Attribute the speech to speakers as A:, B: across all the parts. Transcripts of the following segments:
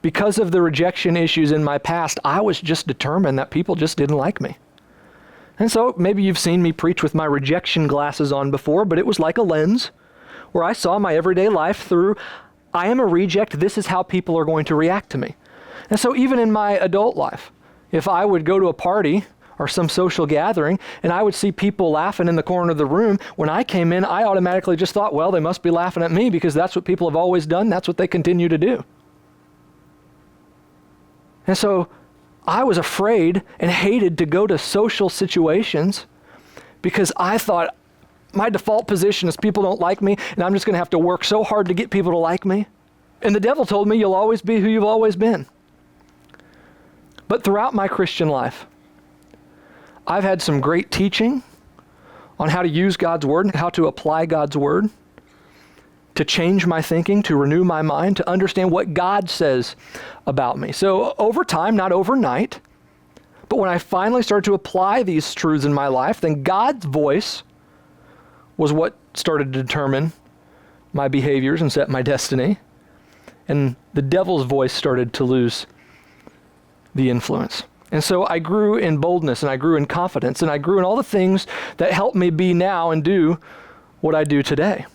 A: because of the rejection issues in my past, I was just determined that people just didn't like me. And so maybe you've seen me preach with my rejection glasses on before, but it was like a lens where I saw my everyday life through, I am a reject, this is how people are going to react to me. And so even in my adult life, if I would go to a party or some social gathering and I would see people laughing in the corner of the room, when I came in, I automatically just thought, well, they must be laughing at me because that's what people have always done. That's what they continue to do. And so I was afraid and hated to go to social situations because I thought my default position is people don't like me and I'm just going to have to work so hard to get people to like me. And the devil told me you'll always be who you've always been. But throughout my Christian life, I've had some great teaching on how to use God's word and how to apply God's word, to change my thinking, to renew my mind, to understand what God says about me. So over time, not overnight, but when I finally started to apply these truths in my life, then God's voice was what started to determine my behaviors and set my destiny. And the devil's voice started to lose the influence. And so I grew in boldness and I grew in confidence and I grew in all the things that help me be now and do what I do today.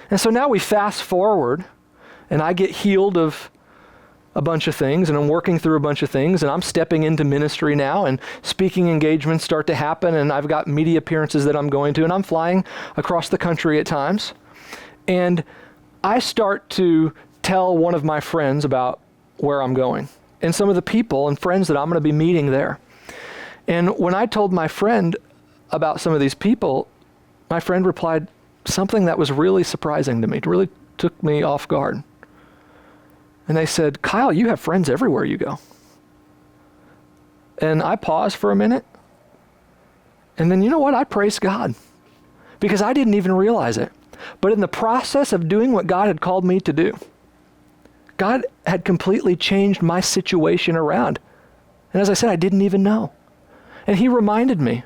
A: And so now we fast forward and I get healed of a bunch of things and I'm working through a bunch of things and I'm stepping into ministry now and speaking engagements start to happen and I've got media appearances that I'm going to and I'm flying across the country at times. And I start to tell one of my friends about where I'm going and some of the people and friends that I'm going to be meeting there. And when I told my friend about some of these people, my friend replied something that was really surprising to me. It really took me off guard. And they said, Kyle, you have friends everywhere you go. And I paused for a minute. And then you know what? I praised God because I didn't even realize it. But in the process of doing what God had called me to do, God had completely changed my situation around. And as I said, I didn't even know. And he reminded me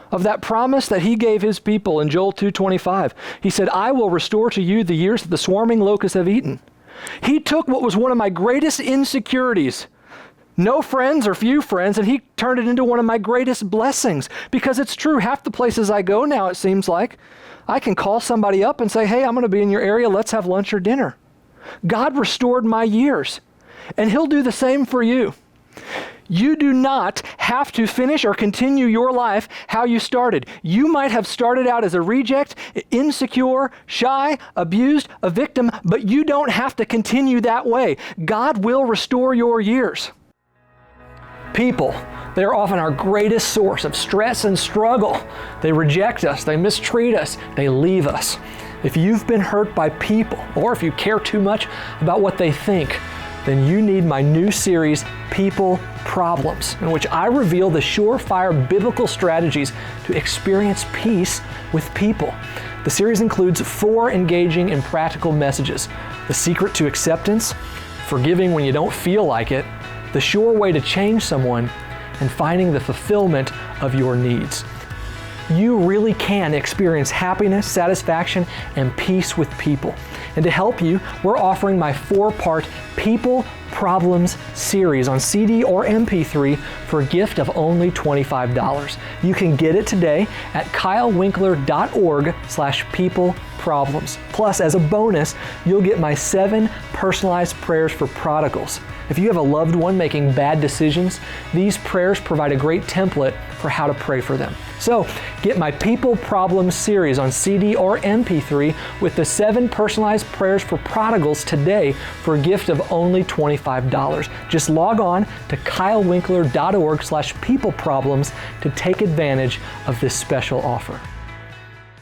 A: of that promise that he gave his people in Joel 2:25. He said, I will restore to you the years that the swarming locusts have eaten. He took what was one of my greatest insecurities, no friends or few friends, and he turned it into one of my greatest blessings. Because it's true, half the places I go now, it seems like, I can call somebody up and say, hey, I'm going to be in your area, let's have lunch or dinner. God restored my years, and he'll do the same for you. You do not have to finish or continue your life how you started. You might have started out as a reject, insecure, shy, abused, a victim, but you don't have to continue that way. God will restore your years. People, they are often our greatest source of stress and struggle. They reject us, they mistreat us, they leave us. If you've been hurt by people, or if you care too much about what they think, then you need my new series, People Problems, in which I reveal the surefire biblical strategies to experience peace with people. The series includes 4 engaging and practical messages: the secret to acceptance, forgiving when you don't feel like it, the sure way to change someone, and finding the fulfillment of your needs. You really can experience happiness, satisfaction, and peace with people. And to help you, we're offering my 4-part People Problems series on CD or MP3 for a gift of only $25. You can get it today at kylewinkler.org/peopleproblems. Plus, as a bonus, you'll get my 7 personalized prayers for prodigals. If you have a loved one making bad decisions, these prayers provide a great template for how to pray for them. So, get my People Problems series on CD or MP3 with the 7 personalized prayers for prodigals today for a gift of only $25. Just log on to kylewinkler.org/peopleproblems to take advantage of this special offer.